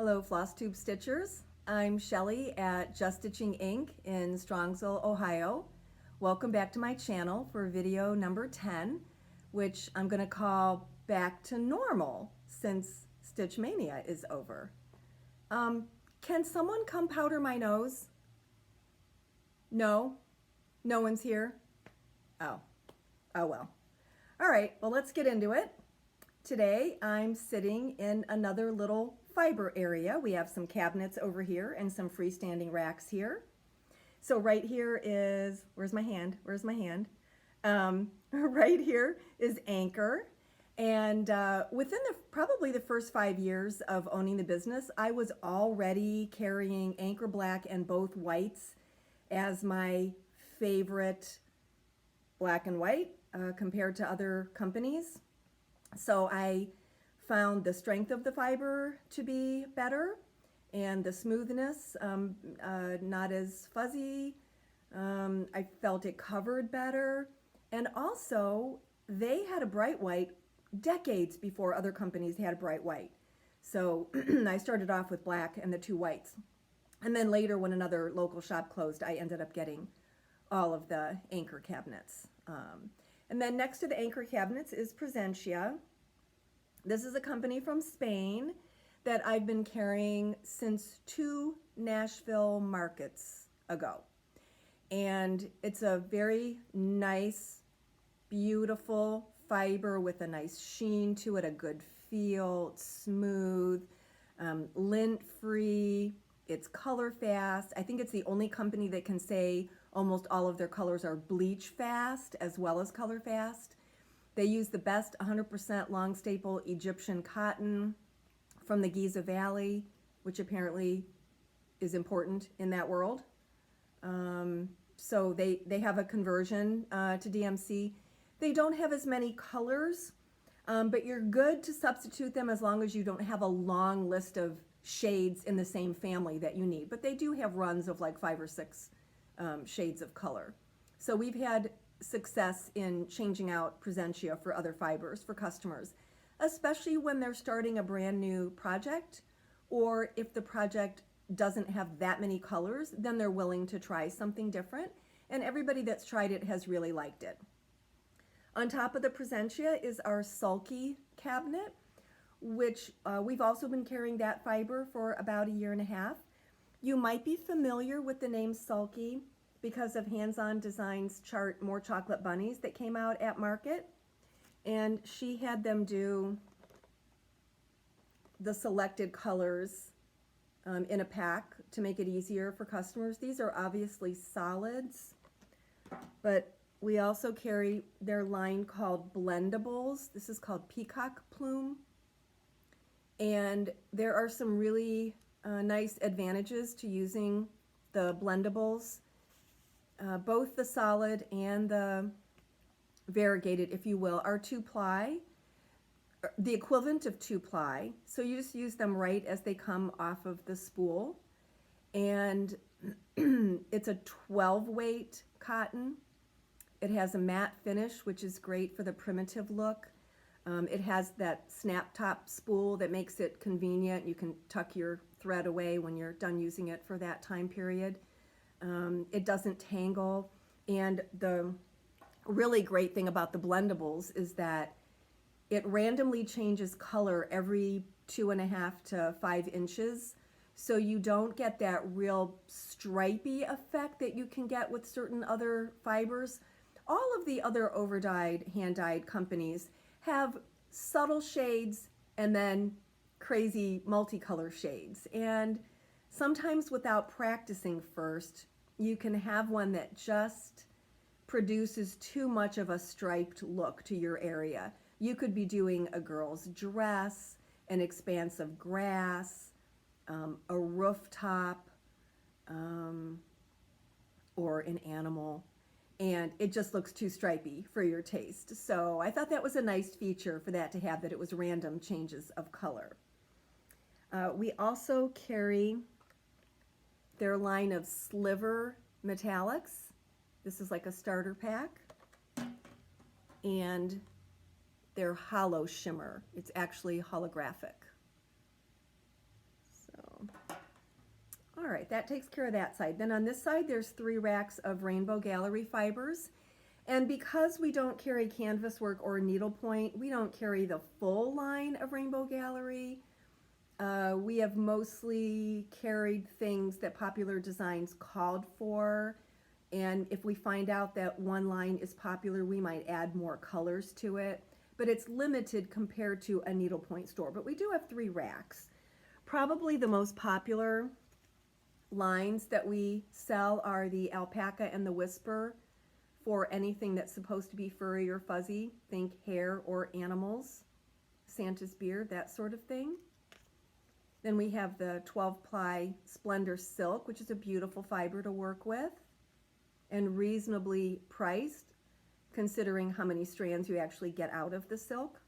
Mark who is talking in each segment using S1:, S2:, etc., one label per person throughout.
S1: Hello FlossTube Stitchers. I'm Shelly at Just Stitching Inc. in Strongsville, Ohio. Welcome back to my channel for video number 10, which I'm going to call Back to Normal since Stitch Mania is over. Can someone come powder my nose? No? No one's here? Oh well. All right, well, let's get into it. Today I'm sitting in another little fiber area. We have some cabinets over here and some freestanding racks here. So right here is, where's my hand? Right here is Anchor. And within probably the first 5 years of owning the business, I was already carrying Anchor Black and both whites as my favorite black and white compared to other companies. So I found the strength of the fiber to be better and the smoothness not as fuzzy. I felt it covered better, and also they had a bright white decades before other companies had a bright white. So I started off with black and the two whites, and then later when another local shop closed, I ended up getting all of the Anchor cabinets. And then next to the Anchor cabinets is Presentia. This is a company from Spain that I've been carrying since 2 Nashville markets ago. And it's a very nice, beautiful fiber with a nice sheen to it, a good feel, it's smooth, lint-free, it's color fast. I think it's the only company that can say almost all of their colors are bleach fast as well as color fast. They use the best 100% long staple Egyptian cotton from the Giza Valley, which apparently is important in that world. So they have a conversion to DMC. They don't have as many colors, but you're good to substitute them as long as you don't have a long list of shades in the same family that you need. But they do have runs of like 5 or 6 shades of color. So we've had success in changing out Presentia for other fibers for customers, especially when they're starting a brand new project, or if the project doesn't have that many colors, then they're willing to try something different, and everybody that's tried it has really liked it. On top of the Presentia is our Sulky Cabinet, which we've also been carrying that fiber for about 1.5 years. You might be familiar with the name Sulky because of Hands-On Designs chart More Chocolate Bunnies that came out at market. And she had them do the selected colors in a pack to make it easier for customers. These are obviously solids, but we also carry their line called Blendables. This is called Peacock Plume. And there are some really nice advantages to using the Blendables. Both the solid and the variegated, if you will, are 2-ply, the equivalent of 2-ply. So you just use them right as they come off of the spool. And it's a 12-weight cotton. It has a matte finish, which is great for the primitive look. It has that snap top spool that makes it convenient. You can tuck your thread away when you're done using it for that time period. It doesn't tangle, and the really great thing about the Blendables is that it randomly changes color every 2.5 to 5 inches, so you don't get that real stripy effect that you can get with certain other fibers. All of the other over-dyed, hand-dyed companies have subtle shades and then crazy multicolor shades, and sometimes without practicing first, you can have one that just produces too much of a striped look to your area. You could be doing a girl's dress, an expanse of grass, a rooftop, or an animal, and it just looks too stripy for your taste. So I thought that was a nice feature for that to have, that it was random changes of color. We also carry their line of Sliver Metallics. This is like a starter pack. And their Hollow Shimmer. It's actually holographic. So All right, that takes care of that side. Then on this side, there's 3 racks of Rainbow Gallery fibers. And because we don't carry canvas work or needlepoint, we don't carry the full line of Rainbow Gallery. We have mostly carried things that Popular Designs called for. And if we find out that one line is popular, we might add more colors to it. But it's limited compared to a needlepoint store. But we do have 3 racks. Probably the most popular lines that we sell are the alpaca and the whisper for anything that's supposed to be furry or fuzzy. Think hair or animals, Santa's beard, that sort of thing. Then we have the 12-ply Splendor Silk, which is a beautiful fiber to work with and reasonably priced considering how many strands you actually get out of the silk.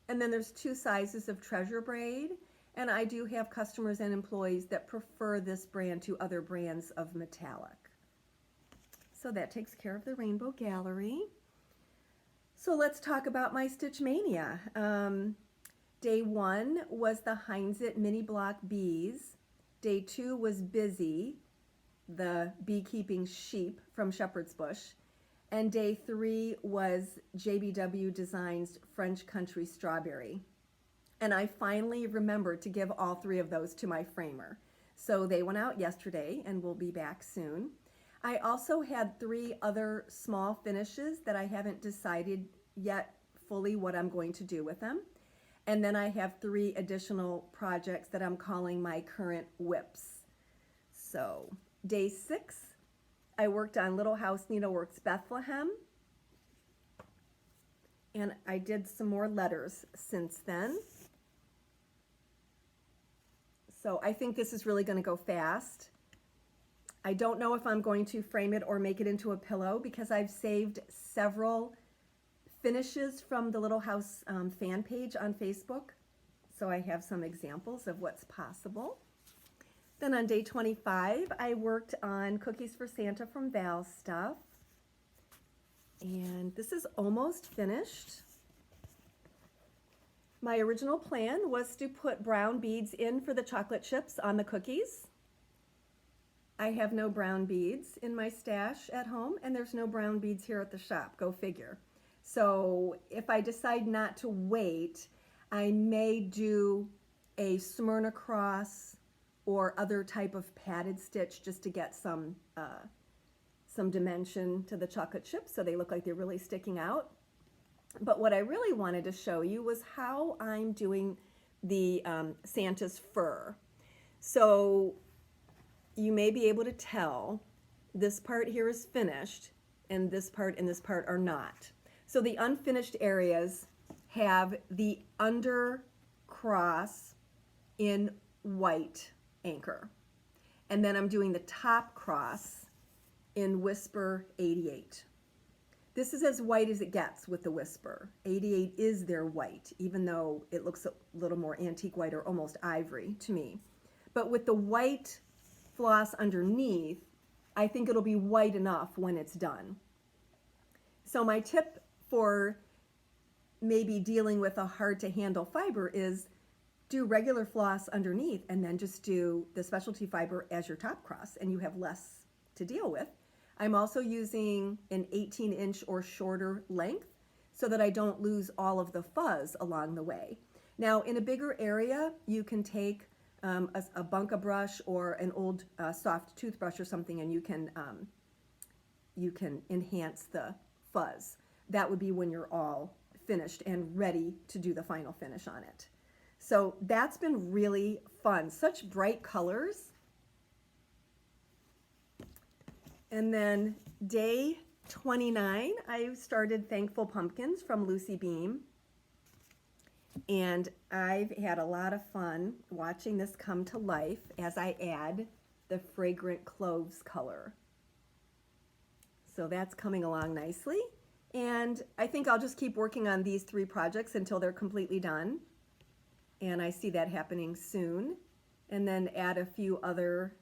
S1: And then there's 2 sizes of Treasure Braid. And I do have customers and employees that prefer this brand to other brands of metallic. So that takes care of the Rainbow Gallery. So let's talk about my Stitch Mania. Day 1 was the Heinzit Mini Block Bees. Day 2 was Busy, the beekeeping sheep from Shepherd's Bush. And day 3 was JBW Designs French Country Strawberry. And I finally remembered to give all 3 of those to my framer. So they went out yesterday and will be back soon. I also had 3 other small finishes that I haven't decided yet fully what I'm going to do with them. And then I have 3 additional projects that I'm calling my current whips. So day 6, I worked on Little House Needleworks Bethlehem. And I did some more letters since then. So I think this is really going to go fast. I don't know if I'm going to frame it or make it into a pillow because I've saved several finishes from the Little House fan page on Facebook. So I have some examples of what's possible. Then on day 25, I worked on Cookies for Santa from Val Stuff. And this is almost finished. My original plan was to put brown beads in for the chocolate chips on the cookies. I have no brown beads in my stash at home, and there's no brown beads here at the shop. Go figure. So if I decide not to wait, I may do a Smyrna cross or other type of padded stitch just to get some dimension to the chocolate chips so they look like they're really sticking out. But what I really wanted to show you was how I'm doing the Santa's fur. So you may be able to tell this part here is finished and this part and this part are not. So the unfinished areas have the under cross in white anchor. And then I'm doing the top cross in Whisper 88. This is as white as it gets with the Whisper. 88 is their white, even though it looks a little more antique white or almost ivory to me. But with the white floss underneath, I think it'll be white enough when it's done. So my tip for maybe dealing with a hard to handle fiber is do regular floss underneath and then just do the specialty fiber as your top cross and you have less to deal with. I'm also using an 18-inch or shorter length so that I don't lose all of the fuzz along the way. Now, in a bigger area, you can take a bunka brush or an old soft toothbrush or something, and you can enhance the fuzz. That would be when you're all finished and ready to do the final finish on it. So that's been really fun. Such bright colors. And then day 29, I started Thankful Pumpkins from Lucy Beam. And I've had a lot of fun watching this come to life as I add the fragrant cloves color. So that's coming along nicely. And I think I'll just keep working on these 3 projects until they're completely done. And I see that happening soon. And then add a few other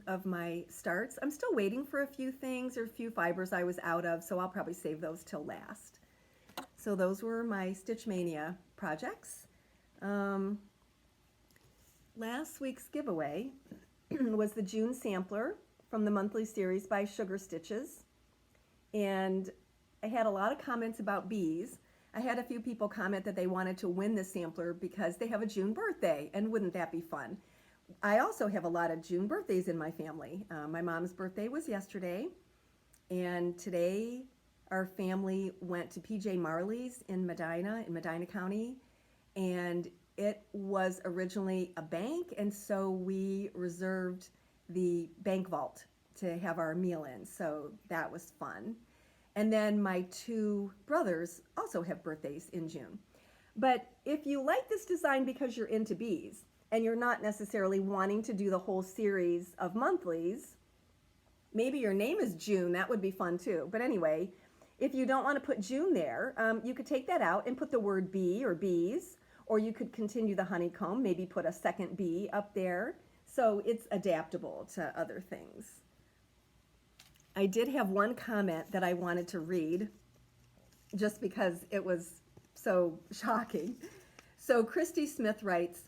S1: of my starts. I'm still waiting for a few things or a few fibers I was out of, so I'll probably save those till last. So those were my Stitch Mania projects. Last last week's giveaway was the June sampler from the monthly series by Sugar Stitches. And I had a lot of comments about bees. I had a few people comment that they wanted to win this sampler because they have a June birthday, and wouldn't that be fun? I also have a lot of June birthdays in my family. My mom's birthday was yesterday, and today our family went to PJ Marley's in Medina County, and it was originally a bank, and so we reserved the bank vault to have our meal in, so that was fun. And then my two brothers also have birthdays in June. But if you like this design because you're into bees, and you're not necessarily wanting to do the whole series of monthlies, maybe your name is June, that would be fun too. But anyway, if you don't want to put June there, you could take that out and put the word bee or bees, or you could continue the honeycomb, maybe put a second bee up there. So it's adaptable to other things. I did have one comment that I wanted to read just because it was so shocking. So Christy Smith writes,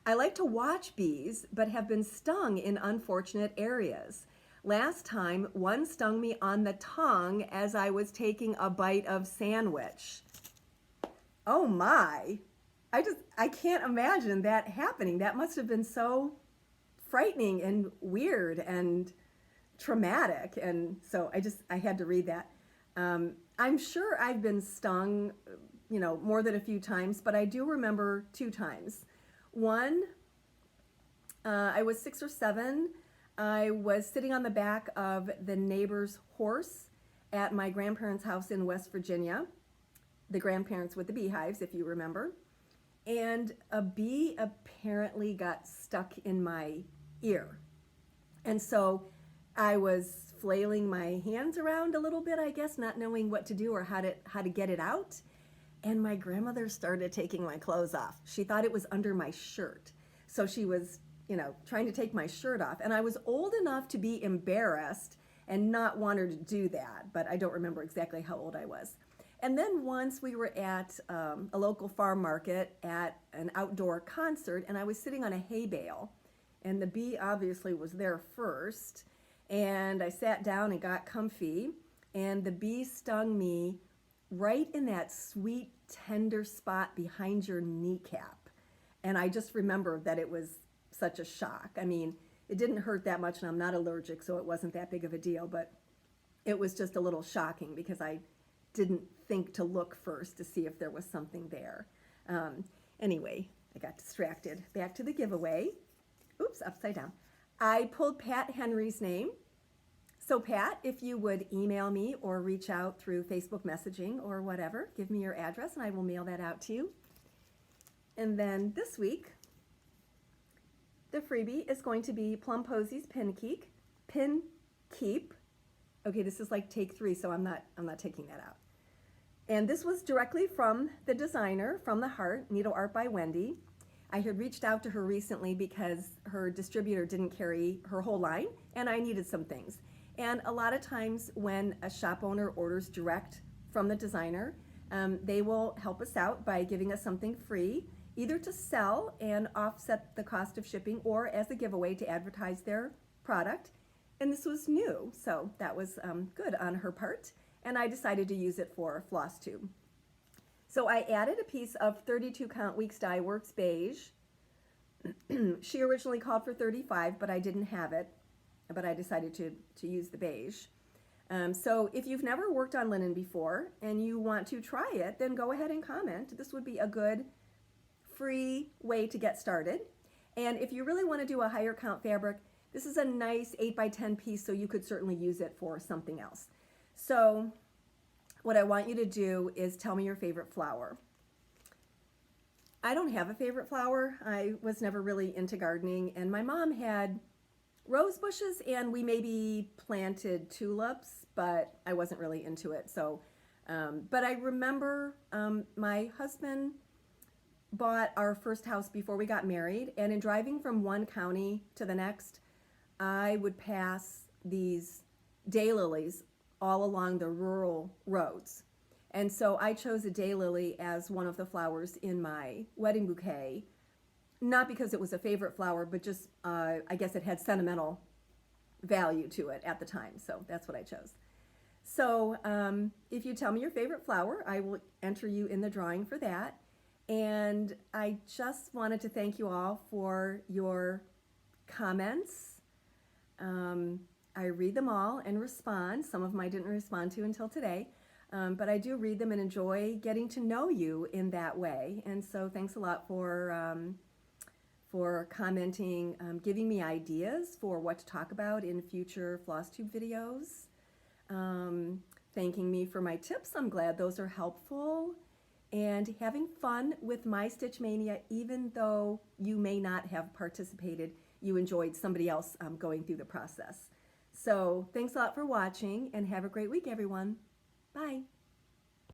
S1: I like to watch bees, but have been stung in unfortunate areas. Last time, one stung me on the tongue as I was taking a bite of sandwich. Oh my, I can't imagine that happening. That must have been so frightening and weird and traumatic, and so I had to read that. I'm sure I've been stung, more than a few times, but I do remember 2 times. One, I was 6 or 7. I was sitting on the back of the neighbor's horse at my grandparents' house in West Virginia, the grandparents with the beehives, if you remember, and a bee apparently got stuck in my ear, and so I was flailing my hands around a little bit, I guess, not knowing what to do or how to get it out. And my grandmother started taking my clothes off. She thought it was under my shirt. So she was, trying to take my shirt off. And I was old enough to be embarrassed and not want her to do that, but I don't remember exactly how old I was. And then once we were at a local farm market at an outdoor concert, and I was sitting on a hay bale, and the bee obviously was there first. And I sat down and got comfy, and the bee stung me right in that sweet, tender spot behind your kneecap. And I just remember that it was such a shock. I mean, it didn't hurt that much, and I'm not allergic, so it wasn't that big of a deal, but it was just a little shocking because I didn't think to look first to see if there was something there. Anyway, I got distracted. Back to the giveaway. Oops, upside down. I pulled Pat Henry's name. So Pat, if you would email me or reach out through Facebook messaging or whatever, give me your address and I will mail that out to you. And then this week, the freebie is going to be Plum Posey's Pin Keep. Okay, this is like take 3, so I'm not taking that out. And this was directly from the designer, From the Heart, Needle Art by Wendy. I had reached out to her recently because her distributor didn't carry her whole line, and I needed some things. And a lot of times when a shop owner orders direct from the designer, they will help us out by giving us something free, either to sell and offset the cost of shipping, or as a giveaway to advertise their product. And this was new, so that was good on her part, and I decided to use it for FlossTube. So I added a piece of 32 count Weeks Dye Works beige. She originally called for 35, but I didn't have it, but I decided to use the beige. So if you've never worked on linen before and you want to try it, then go ahead and comment. This would be a good free way to get started. And if you really want to do a higher count fabric, this is a nice 8x10 piece, so you could certainly use it for something else. So what I want you to do is tell me your favorite flower. I don't have a favorite flower. I was never really into gardening, and my mom had rose bushes, and we maybe planted tulips, but I wasn't really into it. So, but I remember my husband bought our first house before we got married, and in driving from one county to the next, I would pass these daylilies all along the rural roads. And so I chose a daylily as one of the flowers in my wedding bouquet not because it was a favorite flower, but just I guess it had sentimental value to it at the time, so that's what I chose. So if you tell me your favorite flower, I will enter you in the drawing for that. And I just wanted to thank you all for your comments. I read them all and respond. Some of them I didn't respond to until today, but I do read them and enjoy getting to know you in that way. And so thanks a lot for commenting, giving me ideas for what to talk about in future FlossTube videos, thanking me for my tips. I'm glad those are helpful, and having fun with my Stitch Mania, even though you may not have participated, you enjoyed somebody else going through the process. So thanks a lot for watching, and have a great week, everyone. Bye.